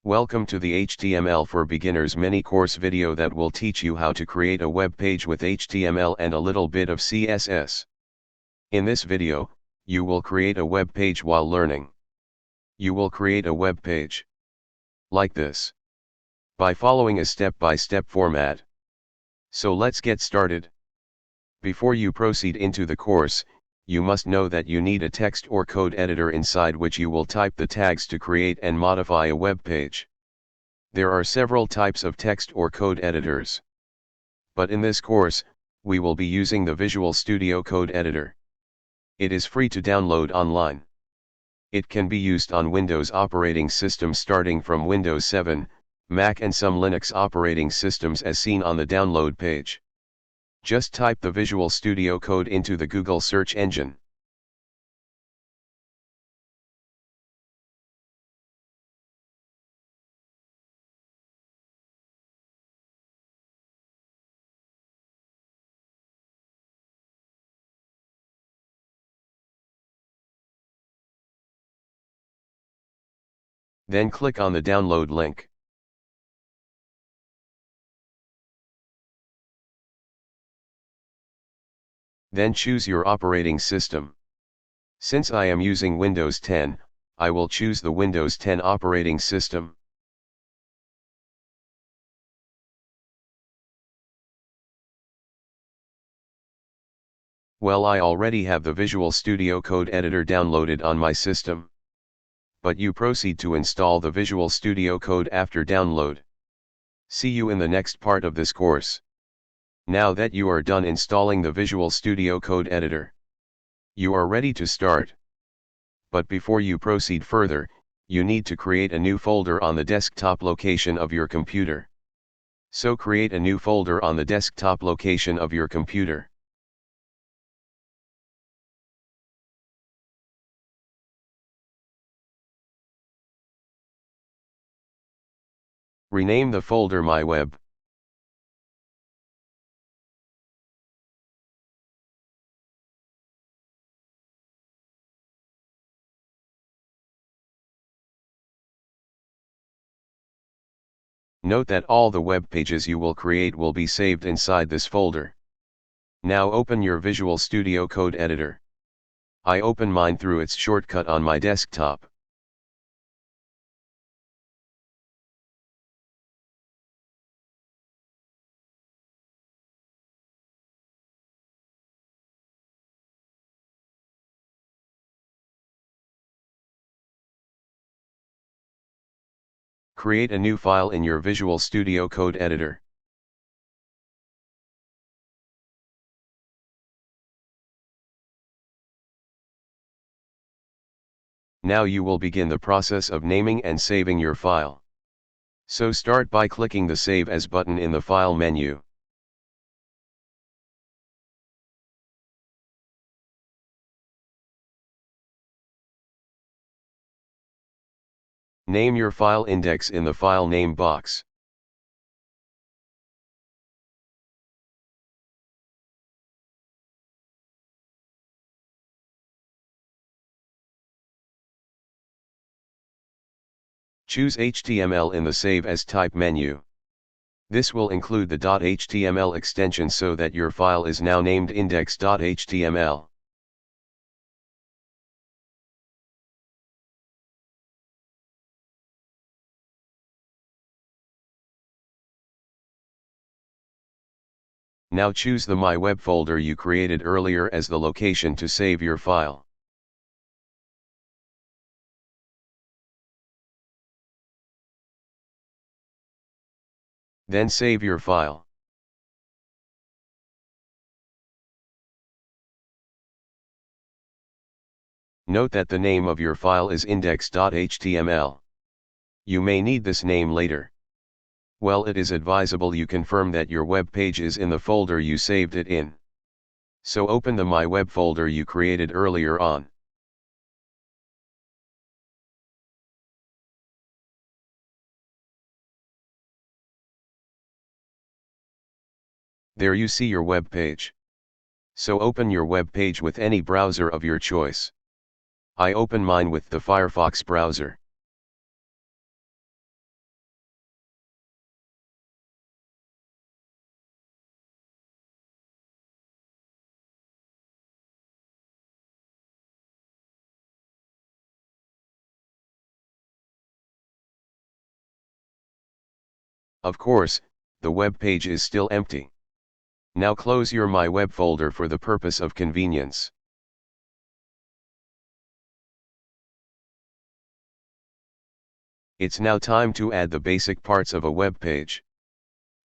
Welcome to the HTML for Beginners mini course video that will teach you how to create a web page with HTML and a little bit of CSS. In this video, you will create a web page while learning. You will create a web page like this by following a step-by-step format. So let's get started. Before you proceed into the course, you must know that you need a text or code editor inside which you will type the tags to create and modify a web page. There are several types of text or code editors. But in this course, we will be using the Visual Studio Code Editor. It is free to download online. It can be used on Windows operating systems starting from Windows 7, Mac and some Linux operating systems as seen on the download page. Just type the Visual Studio Code into the Google search engine. Then click on the download link. Then choose your operating system. Since I am using Windows 10, I will choose the Windows 10 operating system. Well, I already have the Visual Studio Code Editor downloaded on my system. But you proceed to install the Visual Studio Code after download. See you in the next part of this course. Now that you are done installing the Visual Studio Code Editor, you are ready to start. But before you proceed further, you need to create a new folder on the desktop location of your computer. So create a new folder on the desktop location of your computer. Rename the folder My Web. Note that all the web pages you will create will be saved inside this folder. Now open your Visual Studio Code Editor. I open mine through its shortcut on my desktop. Create a new file in your Visual Studio Code Editor. Now you will begin the process of naming and saving your file. So start by clicking the Save As button in the File menu. Name your file index in the File Name box. Choose HTML in the Save As type menu. This will include the .html extension so that your file is now named index.html. Now choose the My Web folder you created earlier as the location to save your file. Then save your file. Note that the name of your file is index.html. You may need this name later. Well, it is advisable you confirm that your web page is in the folder you saved it in. So open the My Web folder you created earlier on. There you see your web page. So open your web page with any browser of your choice. I open mine with the Firefox browser. Of course, the web page is still empty. Now close your My Web folder for the purpose of convenience. It's now time to add the basic parts of a web page.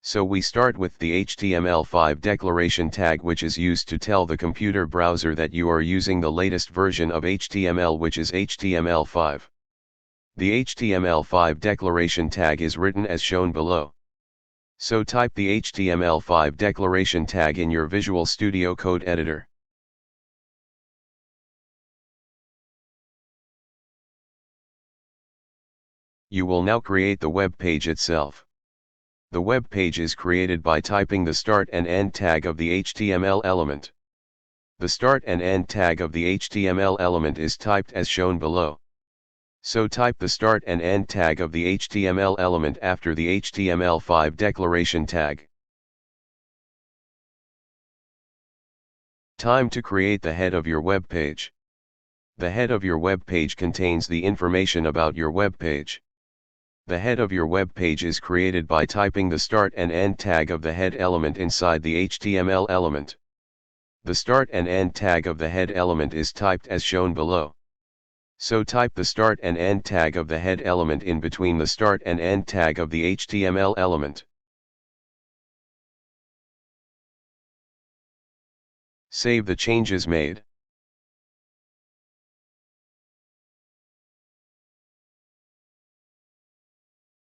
So we start with the HTML5 declaration tag, which is used to tell the computer browser that you are using the latest version of HTML, which is HTML5. The HTML5 declaration tag is written as shown below. So type the HTML5 declaration tag in your Visual Studio Code editor. You will now create the web page itself. The web page is created by typing the start and end tag of the HTML element. The start and end tag of the HTML element is typed as shown below. So type the start and end tag of the HTML element after the HTML5 declaration tag. Time to create the head of your web page. The head of your web page contains the information about your web page. The head of your web page is created by typing the start and end tag of the head element inside the HTML element. The start and end tag of the head element is typed as shown below. So type the start and end tag of the head element in between the start and end tag of the HTML element. Save the changes made.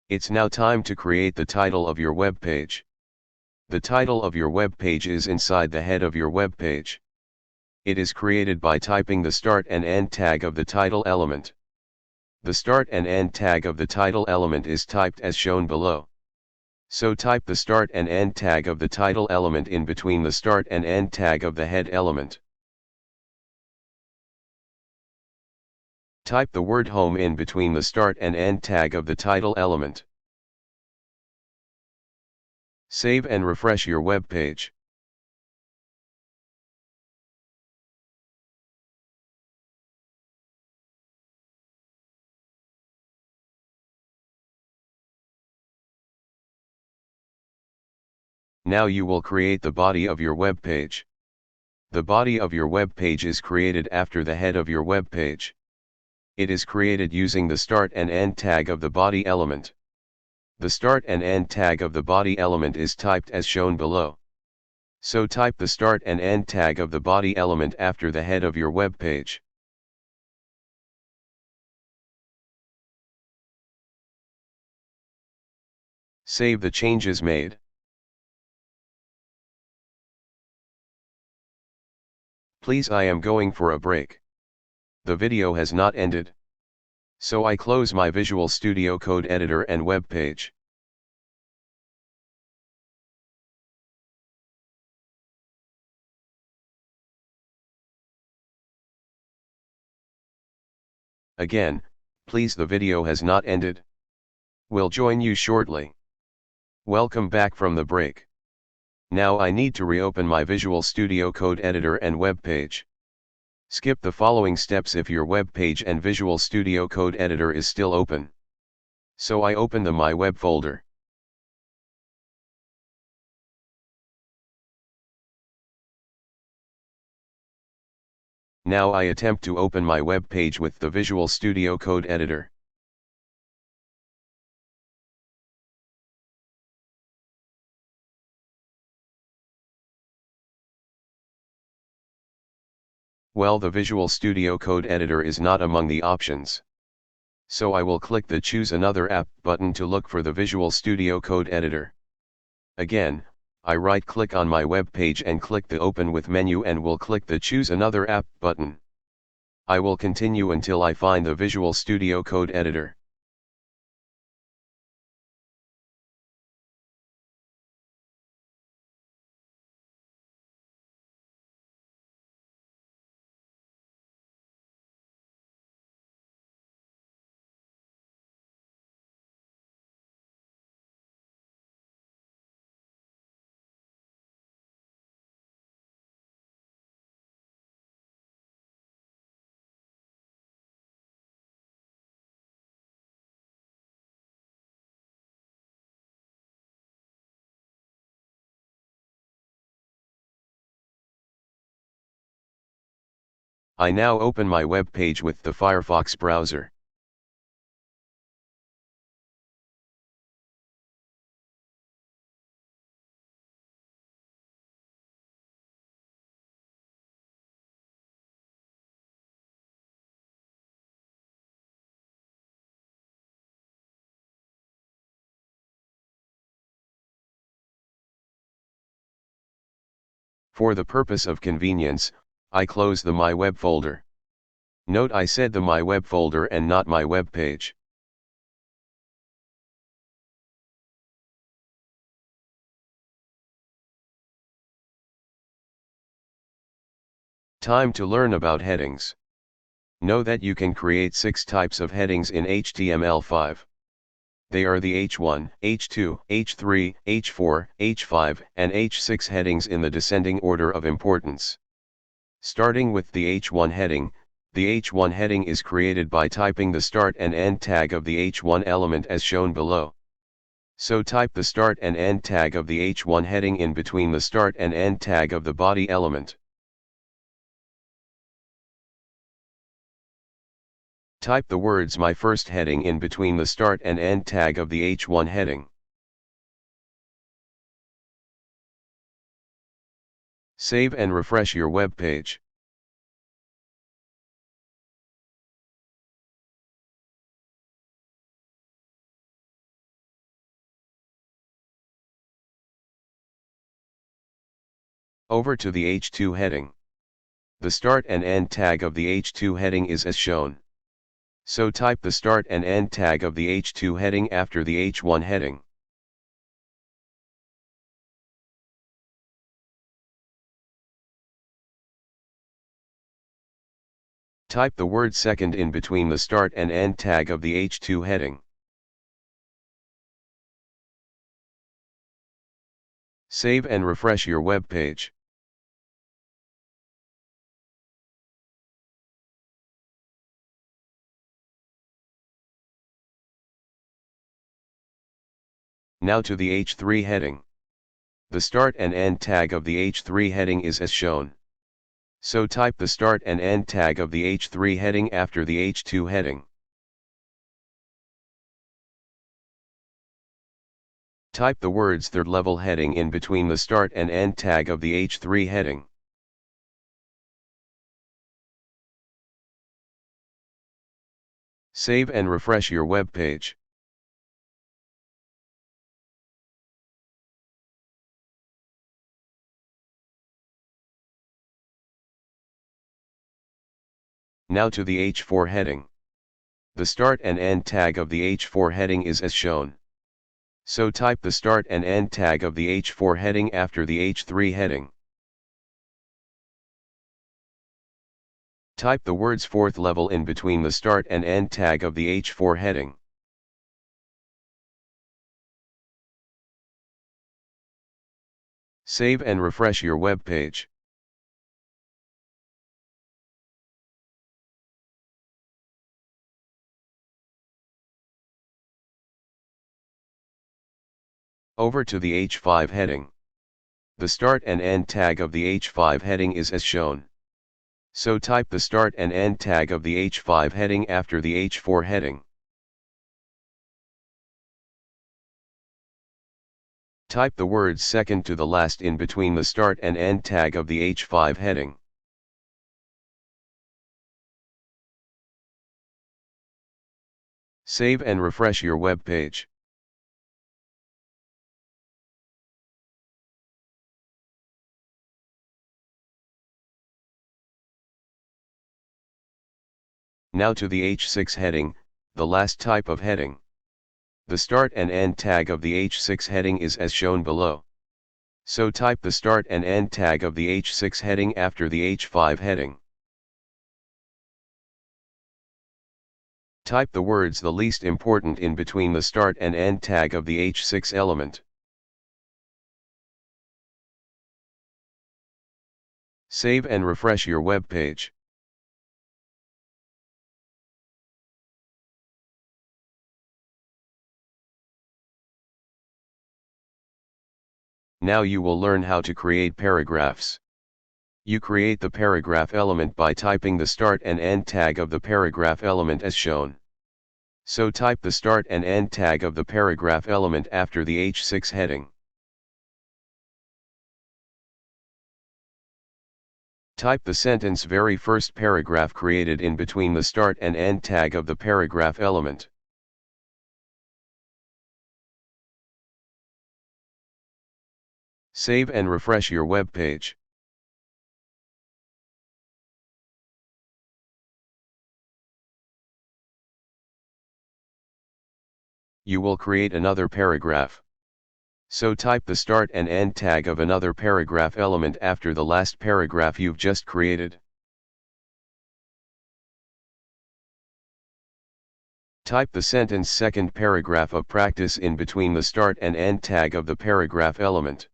It's now time to create the title of your web page. The title of your web page is inside the head of your web page. It is created by typing the start and end tag of the title element. The start and end tag of the title element is typed as shown below. So type the start and end tag of the title element in between the start and end tag of the head element. Type the word home in between the start and end tag of the title element. Save and refresh your web page. Now you will create the body of your web page. The body of your web page is created after the head of your web page. It is created using the start and end tag of the body element. The start and end tag of the body element is typed as shown below. So type the start and end tag of the body element after the head of your web page. Save the changes made. Please, I am going for a break. The video has not ended. So I close my Visual Studio Code editor and web page. Again, please, the video has not ended. We'll join you shortly. Welcome back from the break. Now I need to reopen my Visual Studio Code editor and web page. Skip the following steps if your web page and Visual Studio Code editor is still open. So I open the My Web folder. Now I attempt to open my web page with the Visual Studio Code editor. Well, the Visual Studio Code editor is not among the options. So I will click the Choose Another App button to look for the Visual Studio Code editor. Again, I right-click on my web page and click the Open With menu and will click the Choose Another App button. I will continue until I find the Visual Studio Code editor. I now open my web page with the Firefox browser. For the purpose of convenience, I close the My Web folder. Note I said the My Web folder and not my web page. Time to learn about headings. Know that you can create 6 types of headings in HTML5. They are the H1, H2, H3, H4, H5, and H6 headings in the descending order of importance. Starting with the H1 heading, the H1 heading is created by typing the start and end tag of the H1 element as shown below. So type the start and end tag of the H1 heading in between the start and end tag of the body element. Type the words My First heading in between the start and end tag of the H1 heading. Save and refresh your web page. Over to the H2 heading. The start and end tag of the H2 heading is as shown. So type the start and end tag of the H2 heading after the H1 heading. Type the word second in between the start and end tag of the H2 heading. Save and refresh your web page. Now to the H3 heading. The start and end tag of the H3 heading is as shown. So type the start and end tag of the H3 heading after the H2 heading. Type the words third level heading in between the start and end tag of the H3 heading. Save and refresh your web page. Now to the H4 heading. The start and end tag of the H4 heading is as shown. So type the start and end tag of the H4 heading after the H3 heading. Type the words fourth level in between the start and end tag of the H4 heading. Save and refresh your web page. Over to the H5 heading. The start and end tag of the H5 heading is as shown. So type the start and end tag of the H5 heading after the H4 heading. Type the words second to the last in between the start and end tag of the H5 heading. Save and refresh your web page. Now to the H6 heading, the last type of heading. The start and end tag of the H6 heading is as shown below. So type the start and end tag of the H6 heading after the H5 heading. Type the words the least important in between the start and end tag of the H6 element. Save and refresh your web page. Now you will learn how to create paragraphs. You create the paragraph element by typing the start and end tag of the paragraph element as shown. So type the start and end tag of the paragraph element after the H6 heading. Type the sentence very first paragraph created in between the start and end tag of the paragraph element. Save and refresh your web page. You will create another paragraph. So type the start and end tag of another paragraph element after the last paragraph you've just created. Type the sentence second paragraph of practice in between the start and end tag of the paragraph element.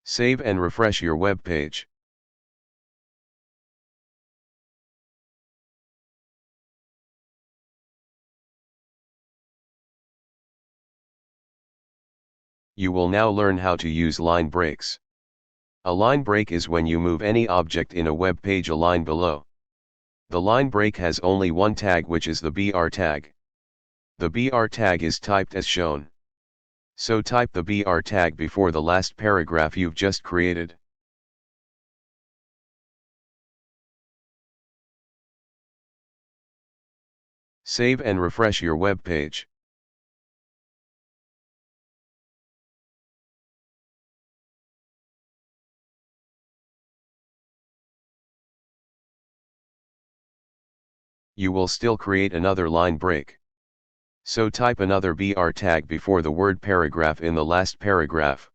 Save and refresh your web page. You will now learn how to use line breaks. A line break is when you move any object in a web page a line below. The line break has only one tag, which is the BR tag. The BR tag is typed as shown. So type the BR tag before the last paragraph you've just created. Save and refresh your web page. You will still create another line break. So type another BR tag before the word paragraph in the last paragraph.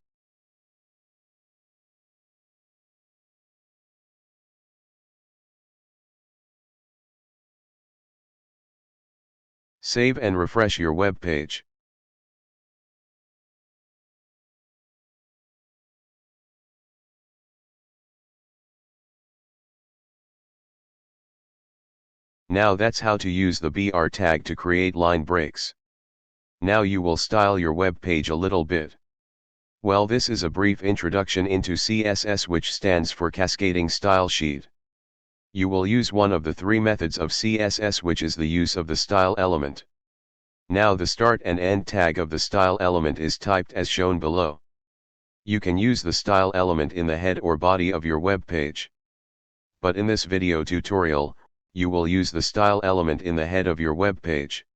Save and refresh your web page. Now that's how to use the BR tag to create line breaks. Now you will style your web page a little bit. Well, this is a brief introduction into CSS, which stands for Cascading Style Sheet. You will use one of the three methods of CSS, which is the use of the style element. Now the start and end tag of the style element is typed as shown below. You can use the style element in the head or body of your web page. But in this video tutorial, you will use the style element in the head of your web page.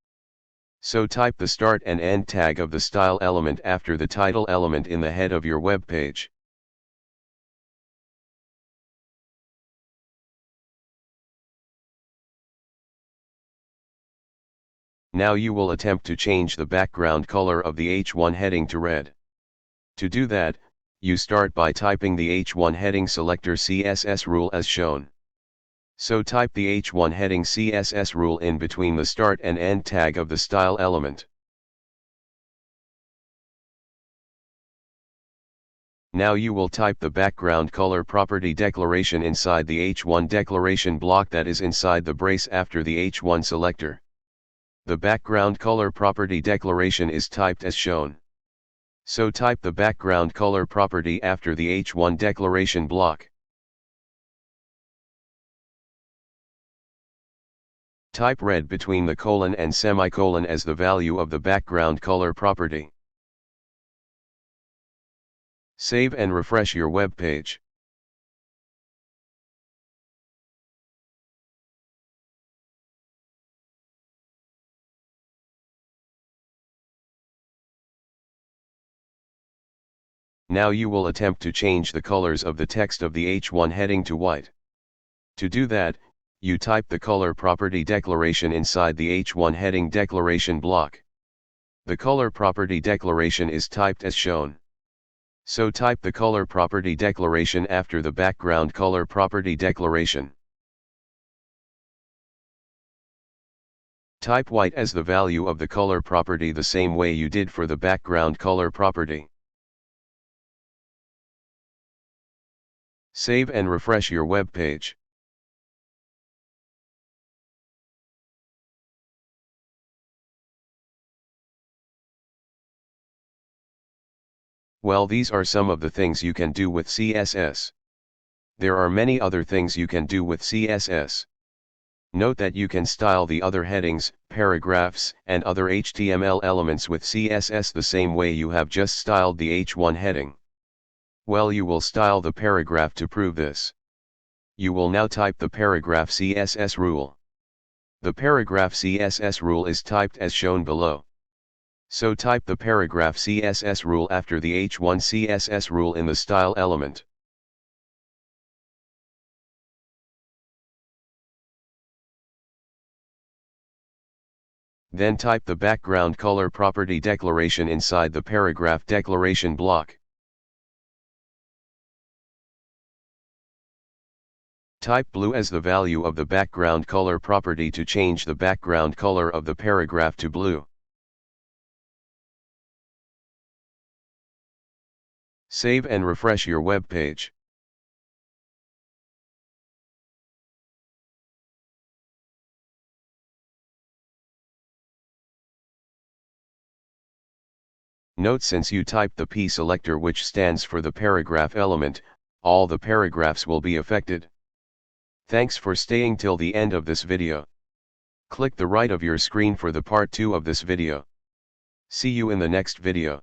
So type the start and end tag of the style element after the title element in the head of your web page. Now you will attempt to change the background color of the H1 heading to red. To do that, you start by typing the H1 heading selector CSS rule as shown. So type the H1 heading CSS rule in between the start and end tag of the style element. Now you will type the background color property declaration inside the H1 declaration block that is inside the brace after the H1 selector. The background color property declaration is typed as shown. So type the background color property after the H1 declaration block. Type red between the colon and semicolon as the value of the background color property. Save and refresh your web page. Now you will attempt to change the colors of the text of the H1 heading to white. To do that, you type the color property declaration inside the H1 heading declaration block. The color property declaration is typed as shown. So type the color property declaration after the background color property declaration. Type white as the value of the color property the same way you did for the background color property. Save and refresh your web page. Well, these are some of the things you can do with CSS. There are many other things you can do with CSS. Note that you can style the other headings, paragraphs, and other HTML elements with CSS the same way you have just styled the H1 heading. Well, you will style the paragraph to prove this. You will now type the paragraph CSS rule. The paragraph CSS rule is typed as shown below. So type the paragraph CSS rule after the H1 CSS rule in the style element. Then type the background color property declaration inside the paragraph declaration block. Type blue as the value of the background color property to change the background color of the paragraph to blue. Save and refresh your web page. Note, since you typed the P selector, which stands for the paragraph element, all the paragraphs will be affected. Thanks for staying till the end of this video. Click the right of your screen for the part 2 of this video. See you in the next video.